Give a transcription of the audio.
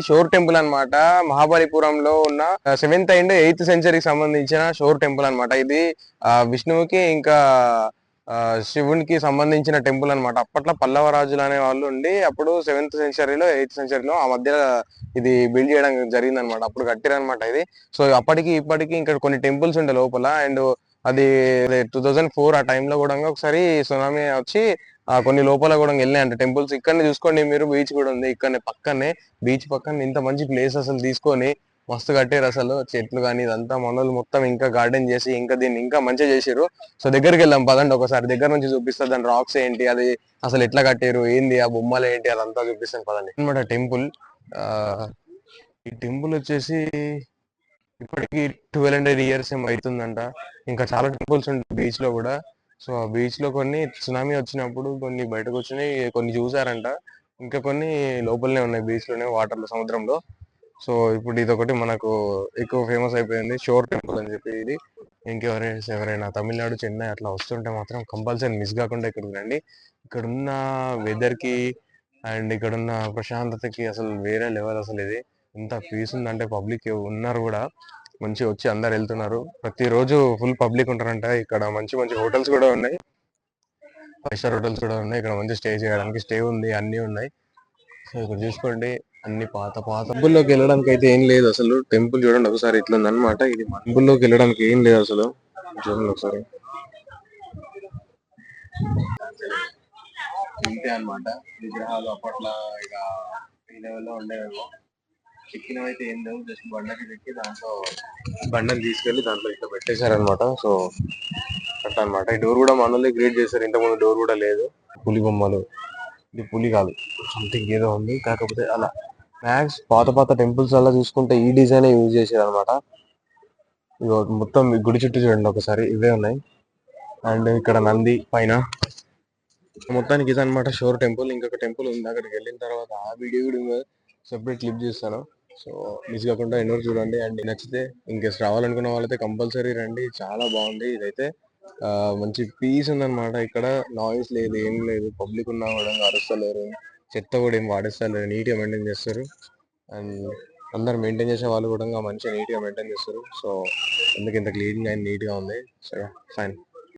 షోర్ temple అన్నమాట. మహాబలిపురంలో ఉన్న 7th and 8th సెంచరీకి సంబంధించిన షోర్ టెంపుల్ అన్నమాట. ఇది విష్ణువుకి ఇంకా శివునికి సంబంధించిన టెంపుల్ అన్నమాట. అప్పట్లో పల్లవ రాజులు అనే వాళ్ళు ఉండి అప్పుడు 7th సెంచరీలో 8th సెంచరీలో ఆ మధ్యలో ఇది బిల్డ్ చేయడం జరిగింది అనమాట. అప్పుడు కట్టిరనమాట ఇది. సో అప్పటికి ఇప్పటికి ఇంకా కొన్ని టెంపుల్స్ ఉండే లోపల. అండ్ అది 2004 ఆ టైంలో కూడా ఒకసారి సునామీ వచ్చి కొన్ని లోపల కూడా వెళ్ళాయంట టెంపుల్స్. ఇక్కడనే చూసుకోండి మీరు, బీచ్ కూడా ఉంది ఇక్కడనే పక్కనే. బీచ్ పక్కన ఇంత మంచి ప్లేస్ అసలు తీసుకొని మస్తు కట్టారు అసలు. చెట్లు కానీ ఇదంతా మనోళ్ళు మొత్తం ఇంకా గార్డెన్ చేసి ఇంకా దీన్ని ఇంకా మంచిగా చేసారు. సో దగ్గరికి వెళ్దాం పదండి, ఒకసారి దగ్గర నుంచి చూపిస్తారు దాని రాక్స్ ఏంటి, అది అసలు ఎట్లా కట్టారు, ఏంది ఆ బొమ్మలు ఏంటి, అదంతా చూపిస్తాను పదండి అనమాట. టెంపుల్ ఈ టెంపుల్ వచ్చేసి ఇప్పటికి 1200 years ఏమో అవుతుందంట. ఇంకా చాలా టెంపుల్స్ ఉంటాయి బీచ్ లో కూడా. సో ఆ బీచ్ లో కొన్ని సునామీ వచ్చినప్పుడు కొన్ని బయటకు వచ్చినాయి, కొన్ని చూసారంట. ఇంకా కొన్ని లోపలనే ఉన్నాయి బీచ్ లోనే, వాటర్ లో, సముద్రంలో. సో ఇప్పుడు ఇది ఒకటి మనకు ఎక్కువ ఫేమస్ అయిపోయింది, షోర్ టెంపుల్ అని చెప్పి. ఇది ఎవరైనా తమిళనాడు, చెన్నై అట్లా వస్తుంటే మాత్రం కంపల్సరీ మిస్ కాకుండా ఇక్కడికి రండి. ఇక్కడ ఉన్న వెదర్ కి అండ్ ఇక్కడ ఉన్న ప్రశాంతతకి అసలు వేరే లెవెల్ అసలు. ఇది ఎంత పీస్ ఉందంటే పబ్లిక్ ఉన్నారు కూడా మంచిగా వచ్చి అందరు వెళ్తున్నారు. ప్రతిరోజు ఫుల్ పబ్లిక్ ఉంటారంట. ఇక్కడ మంచి మంచి హోటల్స్ కూడా ఉన్నాయి, 5 స్టార్ హోటల్స్ కూడా ఉన్నాయి. ఇక్కడ మంచి స్టే చేయడానికి స్టే ఉంది, అన్ని ఉన్నాయి. సో ఇక్కడ చూసుకోండి అన్ని పాత పాత. టెంపుల్లోకి వెళ్ళడానికి అయితే ఏం లేదు అసలు. టెంపుల్ చూడండి ఒకసారి ఇట్లుంది అనమాట. ఇది టెంపుల్లోకి వెళ్ళడానికి ఏం లేదు అసలు. చూడండి ఒకసారి, ఇంతే అనమాట. విగ్రహాలు అప్పట్లో ఇక ఈ లెవెల్లో ఉండేవేమో. ఎక్కినవైతే ఏం లేవు, జస్ట్ బండకి ఎక్కి దాంట్లో బండని తీసుకెళ్లి దాంట్లో ఇట్లా పెట్టేశారనమాట. సో అట్లా అనమాట. ఈ డోర్ కూడా మనల్ని క్రియేట్ చేశారు, ఇంతకుముందు డోర్ కూడా లేదు. పులి బొమ్మలు, ఇది పులి కాదు సంథింగ్ ఏదో ఉంది, కాకపోతే అలా మ్యాక్స్ పాత పాత టెంపుల్స్ అలా చూసుకుంటే ఈ డిజైన్ యూజ్ చేశారు అనమాట. మొత్తం గుడి చుట్టూ చూడండి ఒకసారి, ఇవే ఉన్నాయి. అండ్ ఇక్కడ నంది పైన. మొత్తానికి ఇది అనమాట షోర్ టెంపుల్. ఇంకొక టెంపుల్ ఉంది, అక్కడికి వెళ్ళిన తర్వాత ఆ వీడియో కూడా సెపరేట్ క్లిప్ చేస్తాను. సో మిస్ కాకుండా ఎన్నో చూడండి. అండ్ నచ్చితే ఇంకేస్ రావాలనుకున్న వాళ్ళైతే కంపల్సరీ రండి, చాలా బాగుంది ఇదైతే. మంచి పీస్ ఉందన్నమాట. ఇక్కడ నాయిస్ లేదు, ఏం లేదు. పబ్లిక్ ఉన్నా కూడా అరుస్తలేరు, చెత్త కూడా ఏం వాడేస్తలేరు, నీట్గా మెయింటైన్ చేస్తారు. అండ్ అందరు మెయింటైన్ చేసే వాళ్ళు కూడా మంచిగా నీట్గా మెయింటైన్ చేస్తారు. సో ఎందుకు ఇంత క్లీన్గా అండ్ నీట్గా ఉంది. So fine.